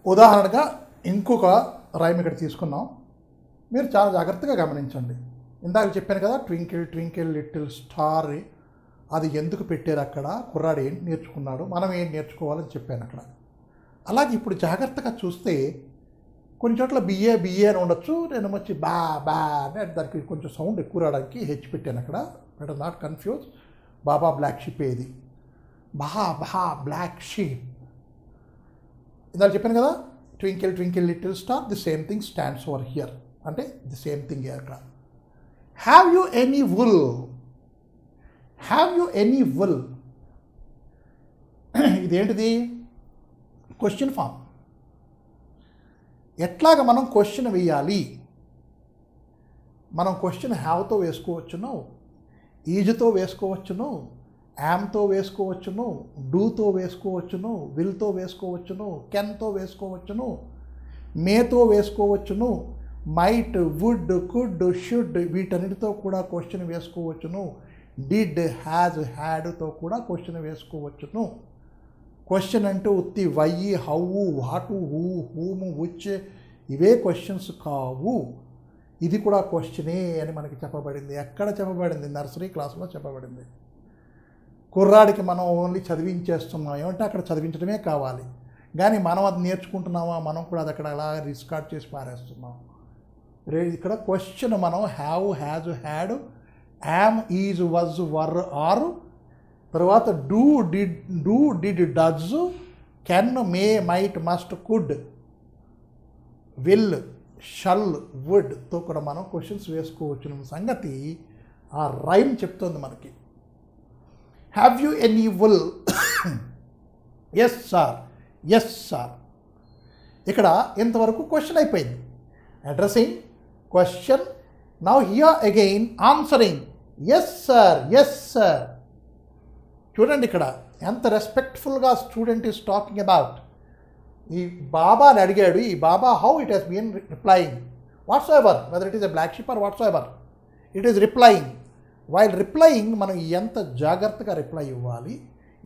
ఉదాహరణగా ఇంకొక రైమ్ ఇక్కడ తీసుకున్నాం. మీరు చాలా జాగ్రత్తగా గమనించండి. ఇందాక చెప్పాను కదా, ట్వింకిల్ ట్వింకిల్ లిటిల్ స్టార్, అది ఎందుకు పెట్టారు అక్కడ, కుర్రాడు ఏంటి నేర్చుకున్నాడు, మనం ఏం నేర్చుకోవాలని చెప్పాను అక్కడ. అలాగే ఇప్పుడు జాగ్రత్తగా చూస్తే కొన్ని చోట్ల బిఏ అని ఉండొచ్చు, నేను వచ్చి బా అంటే దానికి కొంచెం సౌండ్ ఎక్కువ రావడానికి హెచ్ పెట్టాను అక్కడ. But not confuse. Baa baa black sheep ఏది, బా బ్లాక్ షీప్. ఇందాక చెప్పాను కదా, twinkle twinkle little star, the same thing stands over here, అంటే ది సేమ్ థింగ్ అక్కడ. Have you any wool, have you any wool, ఇదేంటిది? Question form. ఎట్లాగ మనం question వేయాలి? మనం క్వశ్చన్ హ్యావ్తో వేసుకోవచ్చును, ఈజ్తో వేసుకోవచ్చును, యామ్తో వేసుకోవచ్చును, డూతో వేసుకోవచ్చును, విల్తో వేసుకోవచ్చును, కెన్తో వేసుకోవచ్చును, మేతో వేసుకోవచ్చును, మైట్, వుడ్, కుడ్, షుడ్, వీటన్నిటితో కూడా క్వశ్చన్ వేసుకోవచ్చును. డిడ్, హ్యాజ్, హ్యాడ్తో కూడా క్వశ్చన్ వేసుకోవచ్చును. క్వశ్చన్ అంటే ఉత్తి వై, హౌ, వాటు, హూ, హూము, విచ్, ఇవే క్వశ్చన్స్ కావు. ఇది కూడా క్వశ్చనే అని మనకి చెప్పబడింది. ఎక్కడ చెప్పబడింది? నర్సరీ క్లాసులో చెప్పబడింది. కుర్రాడికి మనం ఓన్లీ చదివించేస్తున్నాం, ఏమంటే అక్కడ చదివించడమే కావాలి, కానీ మనం అది నేర్చుకుంటున్నామా? మనం కూడా అది అక్కడ అలా రిస్కార్డ్ చేసి పారేస్తున్నాం. ఇక్కడ క్వశ్చన్ మనం have, has, had, am, is, was, were, are, తర్వాత do, did, does, can, may, might, must, could, will, shall, వుడ్తో కూడా మనం క్వశ్చన్స్ వేసుకోవచ్చు సంగతి ఆ రైమ్ చెప్తుంది మనకి. Have you any wool, yes sir, yes sir. ఇక్కడ ఇంతవరకు క్వశ్చన్ అయిపోయింది. Addressing, question. Now here again answering, yes sir, yes sir. చూడండి ఇక్కడ ఎంత రెస్పెక్ట్ఫుల్గా స్టూడెంట్ ఈస్ టాకింగ్ అబౌట్. ఈ బాబాని అడిగాడు, ఈ baa baa how it has been replying whatsoever, whether it is a black sheep or whatsoever, it is replying. While replying మనం ఎంత జాగ్రత్తగా రిప్లై ఇవ్వాలి,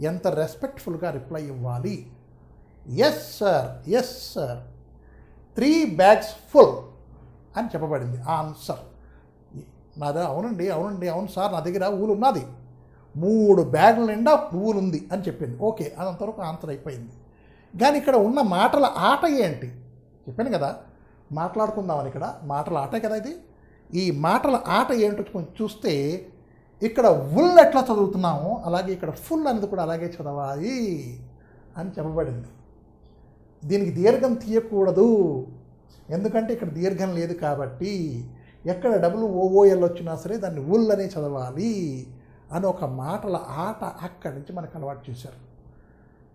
ఎంత రెస్పెక్ట్ఫుల్గా రిప్లై ఇవ్వాలి. Yes sir, yes sir, 3 bags full అని చెప్పబడింది ఆన్సర్. నాదా? అవునండి, అవునండి, అవును సార్, నా దగ్గర ఊలు ఉన్నది, 3 బ్యాగుల నిండా పువ్వులు ఉంది అని చెప్పింది. ఓకే, అదంతవరకు ఆన్సర్ అయిపోయింది. కానీ ఇక్కడ ఉన్న మాటల ఆట ఏంటి చెప్పాను కదా, మాట్లాడుకుందామని. ఇక్కడ మాటల ఆటే కదా ఇది. ఈ మాటల ఆట ఏంటో కొంచెం చూస్తే ఇక్కడ వుల్ ఎట్లా చదువుతున్నామో అలాగే ఇక్కడ ఫుల్ అనేది కూడా అలాగే చదవాలి అని చెప్పబడింది. దీనికి దీర్ఘం తీయకూడదు, ఎందుకంటే ఇక్కడ దీర్ఘం లేదు కాబట్టి. ఎక్కడ WOOL వచ్చినా సరే దాన్ని వుల్ అనే చదవాలి అని ఒక మాటల ఆట అక్కడి నుంచి మనకు అలవాటు చేశారు.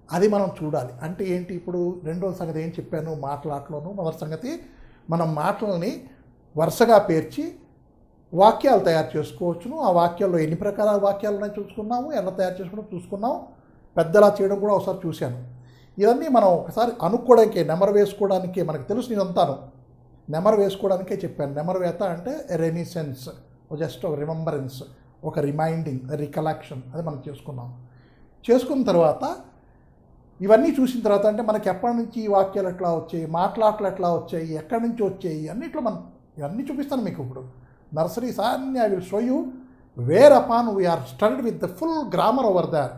అది మనం చూడాలి. అంటే ఏంటి? ఇప్పుడు రెండో సంగతి ఏం చెప్పాను మాటలాటలోను. మొదటి సంగతి మనం మాటలని వరుసగా పేర్చి వాక్యాలు తయారు చేసుకోవచ్చును. ఆ వాక్యాల్లో ఎన్ని ప్రకారాల వాక్యాలు ఉన్నాయో చూసుకున్నాము, ఎలా తయారు చేసుకోవడం చూసుకున్నాము, పెద్దలా చేయడం కూడా ఒకసారి చూశాను. ఇవన్నీ మనం ఒకసారి అనుకోవడానికే, నెమరు వేసుకోవడానికే, మనకు తెలుసు ఇదంతాను నెమరు వేసుకోవడానికే చెప్పాను. నెమరు వేత అంటే రెనిసెన్స్, జస్ట్ ఒక రిమెంబరెన్స్, ఒక రిమైండింగ్, రికలెక్షన్, అది మనం చేసుకున్న తర్వాత ఇవన్నీ చూసిన తర్వాత అంటే మనకి ఎప్పటి నుంచి ఈ వాక్యాలు ఎట్లా వచ్చాయి, మాట్లాటలు ఎట్లా వచ్చాయి, ఎక్కడి నుంచి వచ్చాయి, అన్నిట్లో మనం ఇవన్నీ చూపిస్తాను మీకు. ఇప్పుడు నర్సరీస్ అన్ని I will show you where upon we are studied with the full grammar over there.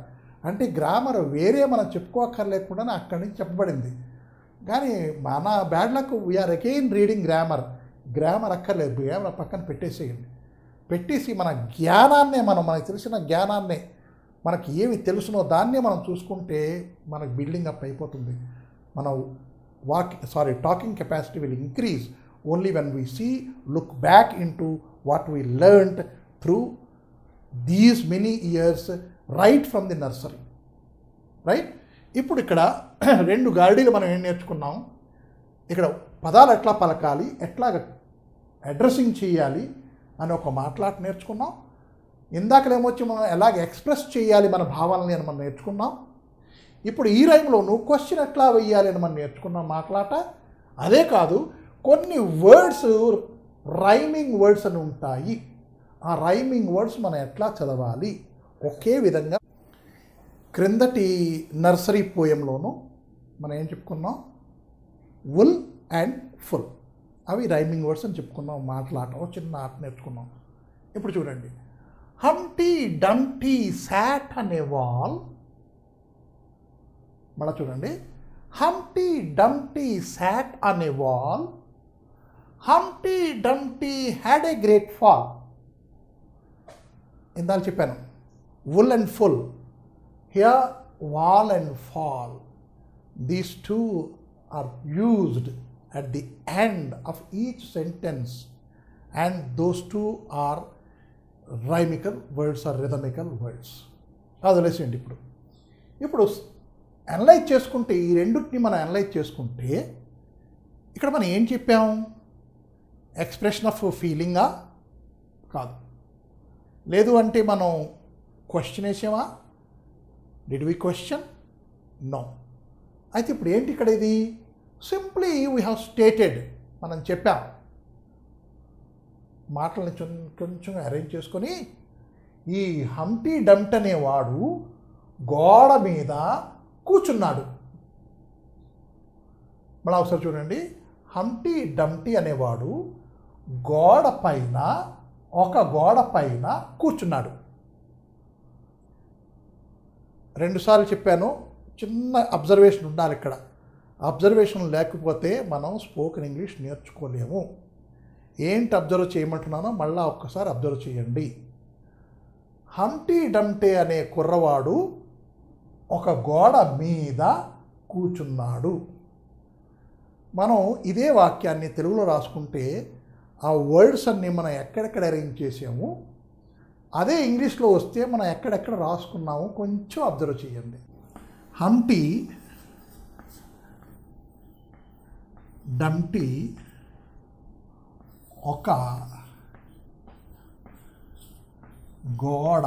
అంటే గ్రామర్ వేరే మనం చెప్పుకోక్కర్లేకుండానే అక్కడి నుంచి చెప్పబడింది. కానీ మన bad luck we are again reading grammar అక్కర్లేదు, గ్రామర్ పక్కన పెట్టేసి మన జ్ఞానాన్నే మనకు తెలిసిన జ్ఞానాన్నే, మనకి ఏమి తెలుసునో దాన్నే మనం చూసుకుంటే మనకు బిల్డింగ్ అప్ అయిపోతుంది. మన talking capacity will increase only when we look back in to what we learned through these many years right from the nursery. Right? ఇప్పుడు ఇక్కడ 2 గాడిలు మనం ఏం నేర్చుకున్నాం, ఇక్కడ పదాలు ఎట్లా పలకాలి, ఎట్లా అడ్రస్సింగ్ చేయాలి అని ఒక మాట్లాట నేర్చుకున్నాం. ఇందాకలేమొచ్చి మనం ఎలాగ ఎక్స్ప్రెస్ చేయాలి మన భావాలని అని మనం నేర్చుకున్నాం. ఇప్పుడు ఈ రైమ్లోనూ క్వశ్చన్ ఎట్లా వేయాలి అని మనం నేర్చుకున్నాం మాట్లాట. అదే కాదు, కొన్ని వర్డ్స్ రైమింగ్ వర్డ్స్ అని ఉంటాయి. ఆ రైమింగ్ వర్డ్స్ మనం ఎట్లా చదవాలి ఒకే విధంగా. క్రిందటి నర్సరీ పోయంలోనూ మనం ఏం చెప్పుకున్నాం, వుల్ అండ్ ఫుల్. అవి రైమింగ్ వర్డ్స్ అని చెప్పుకున్నాం, మాటలాట, చిన్న ఆట నేర్చుకున్నాం. ఇప్పుడు చూడండి, హంటీ డంటీ శాట్ అనే వాల్. మళ్ళీ చూడండి, హంటీ డంటీ శాట్ అనే wall, Humpty Dumpty had a great fall. ఇందాక చెప్పాను wool and full. Here wall and fall, these two are used at the end of each sentence, and those two are rhymical words or rhythmical words. అది లేసేయండి. ఇప్పుడు analyse చేసుకుంటే, ఈ రెండింటిని మనం analyse చేసుకుంటే ఇక్కడ మనం ఏం చెప్పాం? ఎక్స్ప్రెషన్ ఆఫ్ ఫీలింగా? కాదు. లేదు అంటే మనం క్వశ్చన్ వేసామా? Did we question? నో. అయితే ఇప్పుడు ఏంటి ఇక్కడ? ఇది సింప్లీ వీ హ్యావ్ స్టేటెడ్, మనం చెప్పాం. మాటలని కొంచెం అరేంజ్ చేసుకొని, ఈ హంటీ డంప్ట్ అనేవాడు గోడ మీద కూర్చున్నాడు. మళ్ళీ ఒకసారి చూడండి, హంటీ డంప్టీ అనేవాడు గోడ పైన కూర్చున్నాడు. రెండుసార్లు చెప్పాను, చిన్న అబ్జర్వేషన్ ఉండాలి ఇక్కడ. అబ్జర్వేషన్ లేకపోతే మనం స్పోకెన్ ఇంగ్లీష్ నేర్చుకోలేము. ఏంటి అబ్జర్వ్ చేయమంటున్నానో మళ్ళీ ఒక్కసారి అబ్జర్వ్ చేయండి. హంటీ డంప్టీ అనే కుర్రవాడు ఒక గోడ మీద కూర్చున్నాడు. మనం ఇదే వాక్యాన్ని తెలుగులో రాసుకుంటే ఆ వర్డ్స్ అన్నీ మనం ఎక్కడెక్కడ అరేంజ్ చేసాము, అదే ఇంగ్లీష్లో వస్తే మనం ఎక్కడెక్కడ రాసుకున్నాము కొంచెం అబ్జర్వ్ చేయండి. హంటీ డంప్టీ ఒక గోడ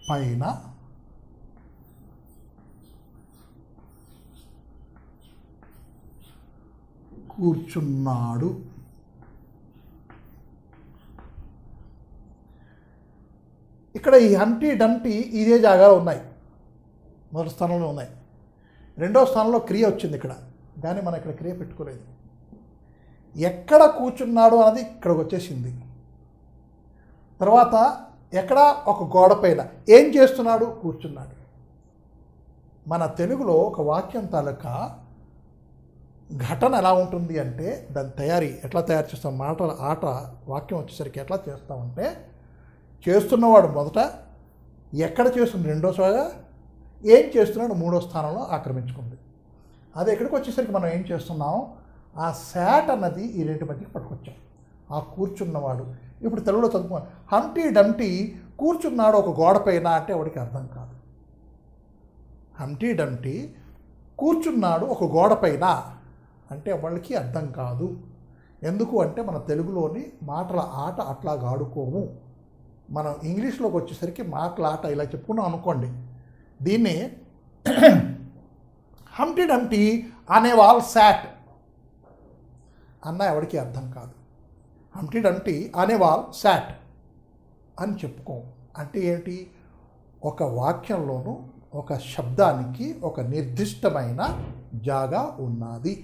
పైన కూర్చున్నాడు. ఇక్కడ ఈ హంటీ డంప్టీ ఇదే జాగాలో ఉన్నాయి, మొదటి స్థానంలో ఉన్నాయి. రెండో స్థానంలో క్రియ వచ్చింది ఇక్కడ, కానీ మనం ఇక్కడ క్రియ పెట్టుకోలేదు. ఎక్కడ కూర్చున్నాడు అన్నది ఇక్కడికి వచ్చేసింది. తర్వాత ఎక్కడ? ఒక గోడ పైన. ఏం చేస్తున్నాడు? కూర్చున్నాడు. మన తెలుగులో ఒక వాక్యం తాలూకా ఘటన ఎలా ఉంటుంది అంటే, దాని తయారీ ఎట్లా తయారు చేస్తాం, మాటల ఆట వాక్యం వచ్చేసరికి ఎట్లా చేస్తామంటే, చేస్తున్నవాడు మొదట, ఎక్కడ చేస్తుంది రెండోసారిగా, ఏం చేస్తున్నాడు మూడో స్థానంలో ఆక్రమించుకుంది. అది ఎక్కడికి వచ్చేసరికి మనం ఏం చేస్తున్నాం, ఆ శాట్ అన్నది ఈ రెంటి మధ్యకి పట్టుకొచ్చాం. ఆ కూర్చున్నవాడు. ఇప్పుడు తెలుగులో చదువుకో, హంటీ డంప్టీ కూర్చున్నాడు ఒక గోడ పైన అంటే వాడికి అర్థం కాదు. హంటీ డంప్టీ కూర్చున్నాడు ఒక గోడ పైన అంటే వాళ్ళకి అర్థం కాదు. ఎందుకు అంటే మన తెలుగులోని మాటల ఆట అట్లా ఆడుకోము. మనం ఇంగ్లీష్లోకి వచ్చేసరికి మాటల ఆట ఇలా చెప్పుకున్నాం అనుకోండి. దీన్ని హంటీ డంప్టీ అనే వాల్ శాట్ అన్న ఎవరికి అర్థం కాదు. హంటీ డంప్టీ అనే వాల్ శాట్ అని చెప్పుకోం. అంటే ఏంటి? ఒక వాక్యంలోనూ ఒక శబ్దానికి ఒక నిర్దిష్టమైన జాగా ఉన్నది.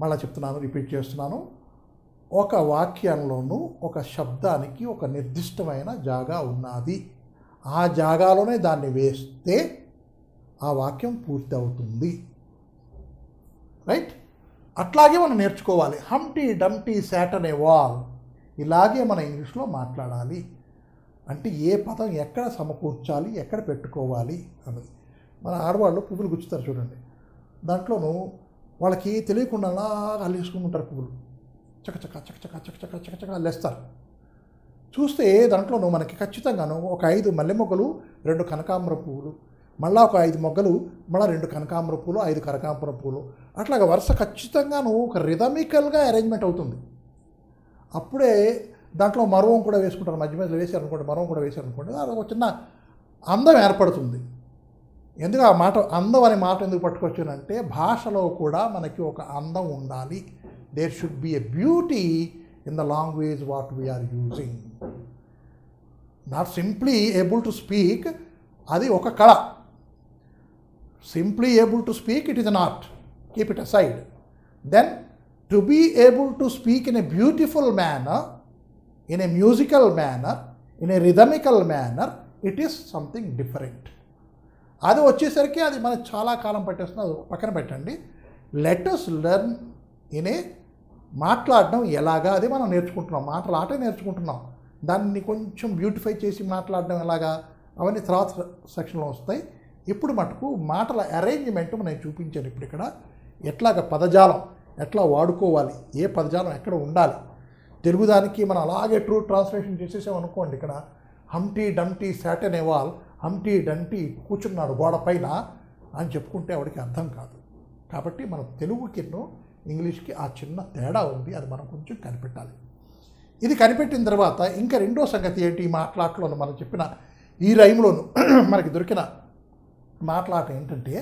మళ్ళీ చెప్తున్నాను, రిపీట్ చేస్తున్నాను. ఒక వాక్యంలోనూ ఒక శబ్దానికి ఒక నిర్దిష్టమైన జాగా ఉన్నది. ఆ జాగాలోనే దాన్ని వేస్తే ఆ వాక్యం పూర్తి అవుతుంది. రైట్? అట్లాగే మనం నేర్చుకోవాలి. హంటీ డంప్టీ శాట్ అనే వాల్, ఇలాగే మన ఇంగ్లీష్లో మాట్లాడాలి. అంటే ఏ పదం ఎక్కడ సమకూర్చాలి, ఎక్కడ పెట్టుకోవాలి అన్నది. మన ఆడవాళ్ళు పువ్వులు గుచ్చుతారు చూడండి, దాంట్లోనూ వాళ్ళకి తెలియకుండా అలా అల్లేసుకుని ఉంటారు. పువ్వులు చకచక చకచక చకచక చకచక అల్లేస్తారు. చూస్తే దాంట్లోనూ మనకి ఖచ్చితంగాను ఒక 5 మల్లె మొగ్గలు, 2 కనకాంబర పువ్వులు, మళ్ళీ ఒక 5 మొగ్గలు, మళ్ళీ 2 కనకాంబర పూలు, 5 కనకాంబర పూలు, అట్లాగా వరుస ఖచ్చితంగాను ఒక రిథమికల్గా అరేంజ్మెంట్ అవుతుంది. అప్పుడే దాంట్లో మరవం కూడా వేసుకుంటారు. మధ్య మధ్యలో వేసారనుకోండి, మరవం కూడా వేసారనుకోండి, అది ఒక చిన్న అందం ఏర్పడుతుంది. ఎందుకు ఆ మాట అందం అనే మాట ఎందుకు పట్టుకొచ్చానంటే, భాషలో కూడా మనకి ఒక అందం ఉండాలి. There should be a beauty in the language what we are using. Not simply able to speak, అది ఒక కళ. Simply able to speak, it is an art, keep it aside. Then to be able to speak in a beautiful manner, in a musical manner, in a rhythmical manner, it is something different. అది వచ్చేసరికి అది మనకు చాలా కాలం పట్టేస్తుంది, అది పక్కన పెట్టండి. Let us learn in a మాట్లాడడం ఎలాగా, అది మనం నేర్చుకుంటున్నాం. మాటల ఆటే నేర్చుకుంటున్నాం. దాన్ని కొంచెం బ్యూటిఫై చేసి మాట్లాడడం ఎలాగా, అవన్నీ తర్వాత సెక్షన్లో వస్తాయి. ఇప్పుడు మటుకు మాటల అరేంజ్మెంట్ నేను చూపించాను. ఇప్పుడు ఇక్కడ ఎట్లాగ పదజాలం ఎట్లా వాడుకోవాలి, ఏ పదజాలం ఎక్కడ ఉండాలి. తెలుగు దానికి మనం అలాగే ట్రూ ట్రాన్స్లేషన్ చేసేసామనుకోండి. ఇక్కడ హంటీ డంటీ సాట్ ఎన్ ఎ వాల్, హంటీ డంటీ కూర్చున్నాడు గోడ పైన అని చెప్పుకుంటే ఆవిడకి అర్థం కాదు. కాబట్టి మన తెలుగుకిను ఇంగ్లీష్కి ఆ చిన్న తేడా ఉంది, అది మనం కొంచెం కనిపెట్టాలి. ఇది కనిపెట్టిన తర్వాత ఇంకా రెండో సంగతి ఏంటి, ఈ మాట్లాటలోను మనం చెప్పిన ఈ రైమ్లోను మనకి దొరికిన మాట్లాట ఏంటంటే,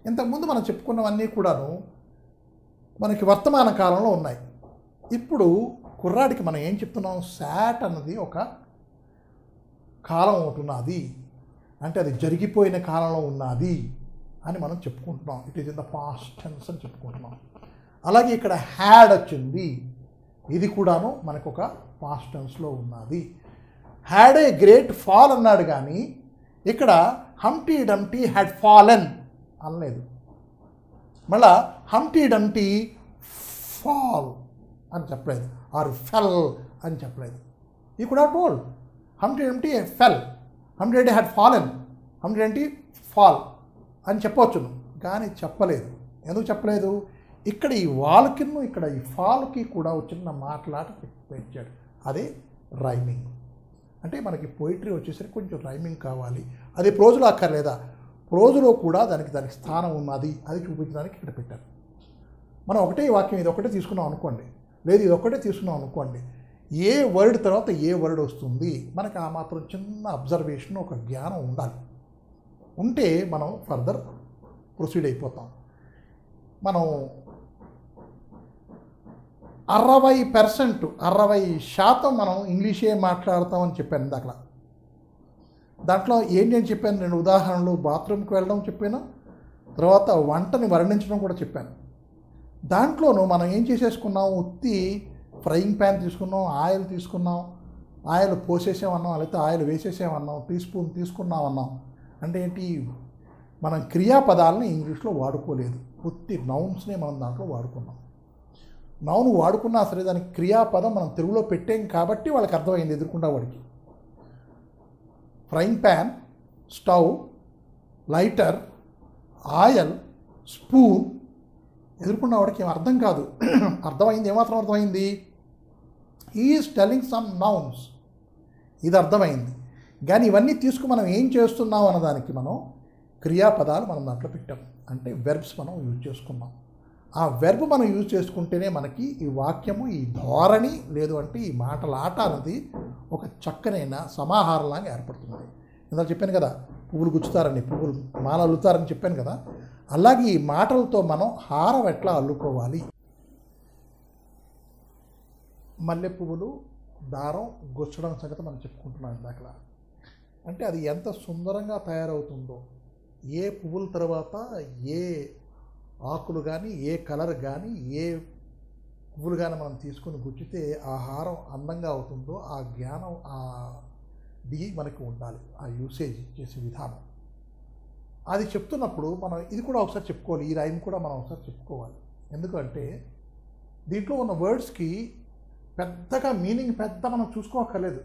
ఇంతకుముందు మనం చెప్పుకున్నవన్నీ కూడాను మనకి వర్తమాన కాలంలో ఉన్నాయి. ఇప్పుడు కుర్రాడికి మనం ఏం చెప్తున్నాం, శాట్ అన్నది ఒక కాలం ఒకటి ఉన్నది, అంటే అది జరిగిపోయిన కాలంలో ఉన్నది అని మనం చెప్పుకుంటున్నాం. It is in the past tense అని చెప్పుకుంటున్నాం. అలాగే ఇక్కడ హ్యాడ్ వచ్చింది, ఇది కూడాను మనకు ఒక పాస్ట్ టెన్స్లో ఉన్నది. హ్యాడ్ ఏ గ్రేట్ ఫాల్ అన్నాడు, కానీ ఇక్కడ హంటీ డంటీ హ్యాడ్ ఫాలెన్ అనలేదు. మళ్ళా హంటీ డంటీ ఫాల్ అని చెప్పలేదు, ఆర్ ఫెల్ అని చెప్పలేదు. ఈ కూడా told Humpty Dumpty fell, Humpty Dumpty had fallen, Humpty Dumpty fall అని చెప్పవచ్చును, కానీ చెప్పలేదు. ఎందుకు చెప్పలేదు, ఇక్కడ ఈ వాల్కిను ఇక్కడ ఈ ఫాల్కి కూడా చిన్న మాట్లాట పెంచాడు. అదే రైమింగ్. అంటే మనకి పోయిటరీ వచ్చేసరికి కొంచెం రైమింగ్ కావాలి. అది ప్రోజులో అక్కర్లేదా, ప్రోజులో కూడా దానికి స్థానం ఉన్నది, అది చూపించడానికి ఇక్కడ పెట్టారు. మనం ఒకటే వాక్యం ఇది ఒకటే తీసుకున్నాం అనుకోండి, లేదు ఇది ఒకటే తీసుకున్నాం అనుకోండి, ఏ వర్డ్ తర్వాత ఏ వర్డ్ వస్తుంది మనకి ఆ మాత్రం చిన్న అబ్జర్వేషన్, ఒక జ్ఞానం ఉండాలి. ఉంటే మనం ఫర్దర్ ప్రొసీడ్ అయిపోతాం. మనం 60% మనం ఇంగ్లీషే మాట్లాడతామని చెప్పాను ఇందాక. దాంట్లో ఏంటి అని చెప్పాను, 2 ఉదాహరణలు, బాత్రూమ్కి వెళ్ళడం చెప్పాను, తర్వాత వంటని వర్ణించడం కూడా చెప్పాను. దాంట్లోనూ మనం ఏం చేసేసుకున్నాం, ఉత్తి ఫ్రైయింగ్ ప్యాన్ తీసుకున్నాం, ఆయిల్ తీసుకున్నాం, ఆయిల్ పోసేసామన్నాం, లేకపోతే ఆయిల్ వేసేసామన్నాం, టీ స్పూన్ తీసుకున్నామన్నాం. అంటే ఏంటి, మనం క్రియాపదాలని ఇంగ్లీష్లో వాడుకోలేదు, ఉత్తి నౌన్స్నే మనం దాంట్లో వాడుకున్నాం. నౌన్ వాడుకున్నా సరే దానికి క్రియాపదం మనం తెలుగులో పెట్టాం కాబట్టి వాళ్ళకి అర్థమైంది ఎదుర్కొంటా వాడికి. Frying pan, stove, lighter, oil, spoon ఎదుర్కొన్న వాడికి ఏం అర్థం కాదు. అర్థమైంది, ఏమాత్రం అర్థమైంది, ఈజ్ టెల్లింగ్ సమ్ నౌన్స్, ఇది అర్థమైంది. కానీ ఇవన్నీ తీసుకు మనం ఏం చేస్తున్నాం అన్నదానికి మనం క్రియాపదాలు మనం దాంట్లో పెట్టాం, అంటే వెర్బ్స్ మనం యూజ్ చేసుకున్నాం. ఆ వెర్బ్ మనం యూజ్ చేసుకుంటేనే మనకి ఈ వాక్యము, ఈ ధోరణి, లేదు అంటే ఈ మాటలాట అనేది ఒక చక్కనైన సమాహారంలాగా ఏర్పడుతుంది. ఇందాక చెప్పాను కదా, పువ్వులు గుచ్చుతారని, పువ్వులు మాల అల్లుతారని చెప్పాను కదా, అలాగే ఈ మాటలతో మనం హారం ఎట్లా అల్లుకోవాలి. మల్లె పువ్వులు దారం గుచ్చడం సంగతి మనం చెప్పుకుంటున్నాం ఇందాక. అంటే అది ఎంత సుందరంగా తయారవుతుందో, ఏ పువ్వుల తర్వాత ఏ ఆకులు కానీ, ఏ కలర్ కానీ, ఏ పువ్వులు కానీ మనం తీసుకొని గుచ్చితే ఆ హారం అందంగా అవుతుందో, ఆ జ్ఞానం దిగి మనకి ఉండాలి, ఆ యూసేజ్ చేసే విధానం. అది చెప్తున్నప్పుడు మనం ఇది కూడా ఒకసారి చెప్పుకోవాలి, ఈ రైమ్ కూడా మనం ఒకసారి చెప్పుకోవాలి. ఎందుకంటే దీంట్లో ఉన్న వర్డ్స్కి పెద్దగా మీనింగ్ మనం చూసుకోక్కర్లేదు,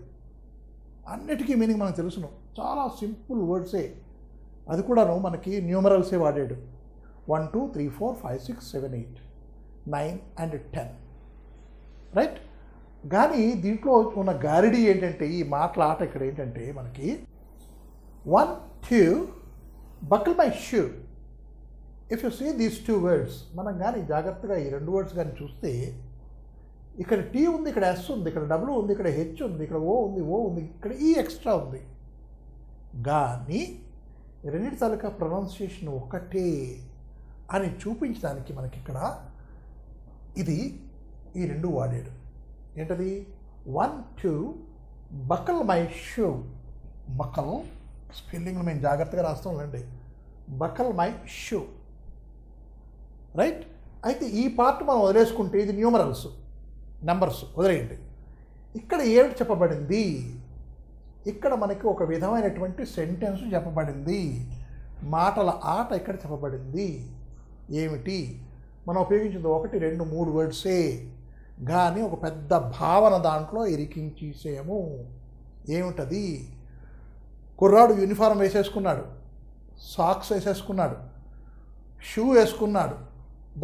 అన్నిటికీ మీనింగ్ మనకు తెలుసును. చాలా సింపుల్ వర్డ్సే, అది కూడాను మనకి న్యూమరల్సే వాడాడు. 1 2 3 4 5 6 7 8 9 and 10, రైట్. కానీ దీంట్లో ఉన్న గారిడీ ఏంటంటే, ఈ మాటలాట ఇక్కడ ఏంటంటే మనకి 1 2 buckle my shoe. If you see these 2 words, మనం కానీ జాగ్రత్తగా ఈ 2 words కానీ చూస్తే, ఇక్కడ టీ ఉంది, ఇక్కడ ఎస్ ఉంది, ఇక్కడ డబ్ల్యూ ఉంది, ఇక్కడ హెచ్ ఉంది, ఇక్కడ ఓ ఉంది, ఇక్కడ ఈ ఎక్స్ట్రా ఉంది. కానీ రెండింటి తాలూకా ప్రొనౌన్సియేషన్ ఒకటే అని చూపించడానికి మనకి ఇక్కడ ఇది ఈ 2 వాడాడు. ఏంటది, 1 2 buckle my shoe. బక్కల్ స్పెల్లింగ్లు మేము జాగ్రత్తగా రాస్తాంలేండి. Buckle my shoe. రైట్? అయితే ఈ పార్ట్ మనం వదిలేసుకుంటే ఇది న్యూమరల్స్, నెంబర్స్ వదిలేయండి. ఇక్కడ ఏమిటి చెప్పబడింది? ఇక్కడ మనకి ఒక విధమైనటువంటి సెంటెన్స్ చెప్పబడింది, మాటల ఆట ఇక్కడ చెప్పబడింది. ఏమిటి? మనం ఉపయోగించింది 1, 2, 3 వర్డ్సే, కానీ ఒక పెద్ద భావన దాంట్లో ఇరికించేసాము. ఏమిటది? కుర్రాడు యూనిఫారం వేసేసుకున్నాడు, సాక్స్ వేసేసుకున్నాడు, షూ వేసుకున్నాడు,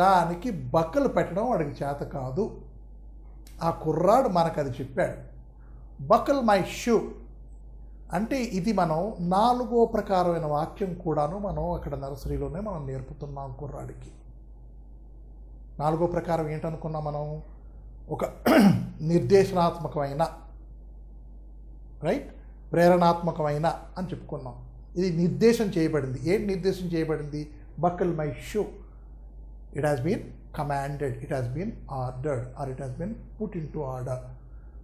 దానికి బక్కలు పెట్టడం వాడికి చేత కాదు. ఆ కుర్రాడు మనకు అది చెప్పాడు, బకల్ మై షూ అంటే ఇది మనం 4వ ప్రకారమైన వాక్యం కూడాను మనం అక్కడ నర్సరీలోనే మనం నేర్పుతున్నాం కుర్రాడికి. 4వ ప్రకారం ఏంటనుకున్నాం మనం? ఒక నిర్దేశనాత్మకమైన, రైట్, ప్రేరణాత్మకమైన అని చెప్పుకున్నాం. ఇది నిర్దేశం చేయబడింది. ఏంటి నిర్దేశం చేయబడింది? Buckle my shoe. It has been commanded, it has been ordered, or it has been put in to order.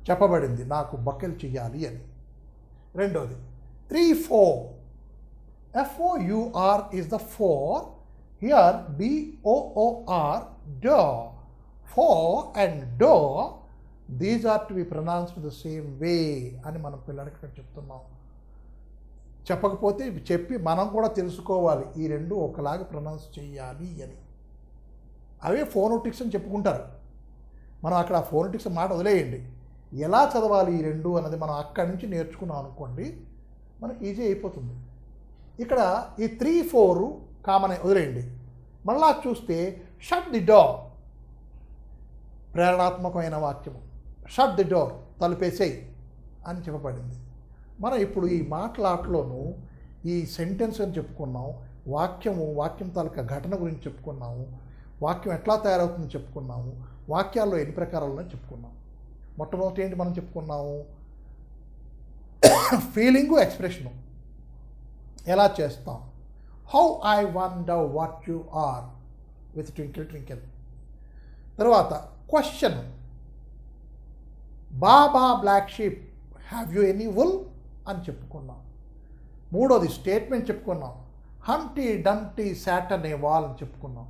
చెప్పబడింది నాకు బకెల్ చేయాలి అని. రెండోది 3, 4. FOUR is the 4. Here DOOR, door. 4 and door, these are to be pronounced the same way అని మనం పిల్లలకి ఇక్కడ చెప్తున్నాం. చెప్పకపోతే చెప్పి మనం కూడా తెలుసుకోవాలి, ఈ రెండు ఒకలాగా ప్రొనౌన్స్ చేయాలి అని. అవే ఫోనోటిక్స్ అని చెప్పుకుంటారు. మనం అక్కడ ఫోనోటిక్స్ మాట వదిలేయండి. ఎలా చదవాలి ఈ రెండు అన్నది మనం అక్కడి నుంచి నేర్చుకున్నాం అనుకోండి, మనకి ఈజీ అయిపోతుంది. ఇక్కడ ఈ 3, 4 కామన్ వదిలేయండి. మళ్ళా చూస్తే షట్ ది డోర్, ప్రేరణాత్మకమైన వాక్యము. షట్ ది డోర్, తలుపేసేయి అని చెప్పబడింది. మనం ఇప్పుడు ఈ మాటలాటలోనూ ఈ సెంటెన్స్ అని చెప్పుకున్నాం, వాక్యం తాలూకా ఘటన గురించి చెప్పుకున్నాము, వాక్యం ఎట్లా తయారవుతుందని చెప్పుకున్నాము, వాక్యాల్లో ఎన్ని ప్రకారాలను చెప్పుకున్నాము. మొట్టమొదటి ఏంటి మనం చెప్పుకున్నాము? ఫీలింగు, ఎక్స్ప్రెషను ఎలా చేస్తాం. How I wonder what you are with twinkle twinkle. తర్వాత question, baa baa black sheep have you any wool అని చెప్పుకున్నాం. మూడోది స్టేట్మెంట్ చెప్పుకున్నాం, హంటీ డంటీ సాటన్ ఏ వాల్ అని చెప్పుకున్నాం,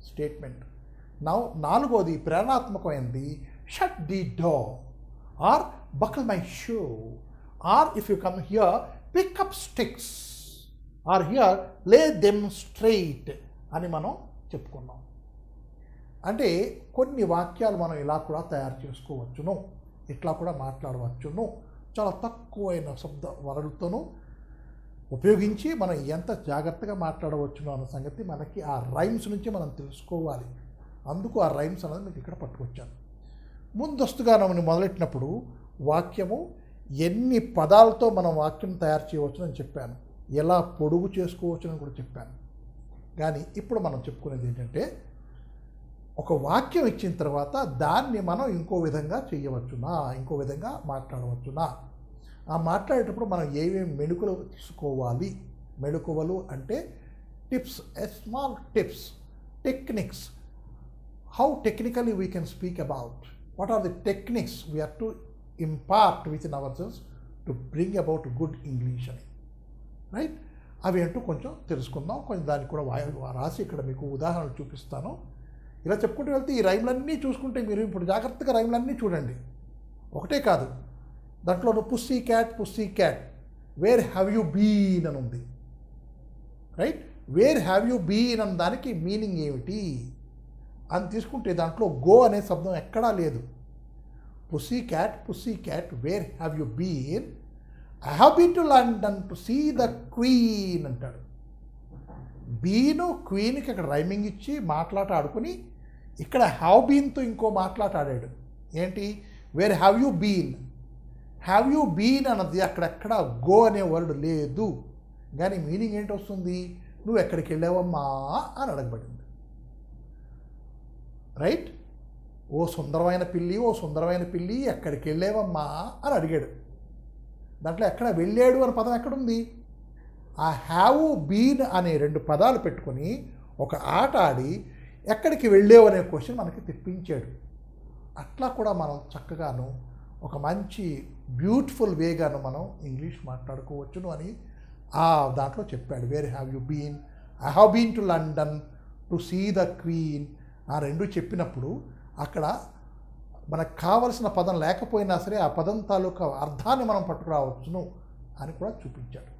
స్టేట్మెంట్. నాలుగోది ప్రేరణాత్మకమైనది, shut the door, or buckle my shoe, or if you come here, pick up sticks, or here lay them straight అని మనం చెప్పుకున్నాం. అంటే కొన్ని వాక్యాలు మనం ఇలా కూడా తయారు చేసుకోవచ్చును, ఇట్లా కూడా మాట్లాడవచ్చును. చాలా తక్కువైన శబ్ద వరలతోనూ ఉపయోగించి మనం ఎంత జాగ్రత్తగా మాట్లాడవచ్చును అన్న సంగతి మనకి ఆ రైమ్స్ నుంచి మనం తెలుసుకోవాలి. అందుకు ఆ రైమ్స్ అనేది మీకు ఇక్కడ పట్టుకొచ్చాను. ముందస్తుగా మనం మొదలెట్టినప్పుడు వాక్యము ఎన్ని పదాలతో మనం వాక్యం తయారు చేయవచ్చు అని చెప్పాను, ఎలా పొడుగు చేసుకోవచ్చు అని కూడా చెప్పాను. కానీ ఇప్పుడు మనం చెప్పుకునేది ఏంటంటే, ఒక వాక్యం ఇచ్చిన తర్వాత దాన్ని మనం ఇంకో విధంగా చేయవచ్చునా, ఇంకో విధంగా మాట్లాడవచ్చునా. ఆ మాట్లాడేటప్పుడు మనం ఏమేమి మెళుకులు తీసుకోవాలి. మెళుకువలు అంటే tips, small tips, techniques. How technically we can speak about, what are the techniques we have to impart within ourselves to bring about good English అని, రైట్? అవి ఏంటో కొంచెం తెలుసుకుందాం. కొంచెం దానికి కూడా రాసి ఇక్కడ మీకు ఉదాహరణలు చూపిస్తాను. ఇలా చెప్పుకుంటూ వెళ్తే ఈ రైమ్లన్నీ చూసుకుంటే మీరు ఇప్పుడు జాగ్రత్తగా రైమ్లన్నీ చూడండి. ఒకటే కాదు, దాంట్లో pussy cat where have you been అని ఉంది, right? Where have you been అన్న దానికి మీనింగ్ ఏమిటి అని తీసుకుంటే దాంట్లో గో అనే శబ్దం ఎక్కడా లేదు. Pussy cat where have you been, I have been to London to see the queen అంటాడు. బీను క్వీన్కి అక్కడ రైమింగ్ ఇచ్చి మాట్లాట ఆడుకుని ఇక్కడ హ్యావ్ బీన్తో ఇంకో మాట్లాట ఆడాడు. ఏంటి? Where have you been. Have you been అన్నది అక్కడెక్కడ గో అనే వర్డ్ లేదు, కానీ మీనింగ్ ఏంటి వస్తుంది? నువ్వు ఎక్కడికి వెళ్ళావమ్మా అని అడగబడింది, రైట్? ఓ సుందరమైన పిల్లి ఎక్కడికి వెళ్ళావమ్మా అని అడిగాడు. దాంట్లో ఎక్కడ వెళ్ళాడు అనే పదం ఎక్కడుంది? ఆ హ్యావ్ బీన్ అనే 2 పదాలు పెట్టుకొని ఒక ఆట ఆడి ఎక్కడికి వెళ్ళావు అనే క్వశ్చన్ మనకి తెప్పించాడు. అట్లా కూడా మనం చక్కగాను ఒక మంచి బ్యూటిఫుల్ వేగాను మనం ఇంగ్లీష్ మాట్లాడుకోవచ్చును అని ఆ దాంట్లో చెప్పాడు. Where have you been, I have been to London to see the queen. ఆ రెండు చెప్పినప్పుడు అక్కడ మనకు కావలసిన పదం లేకపోయినా సరే ఆ పదం తాలూకా అర్థాన్ని మనం పట్టుకురావచ్చును అని కూడా చూపించాడు.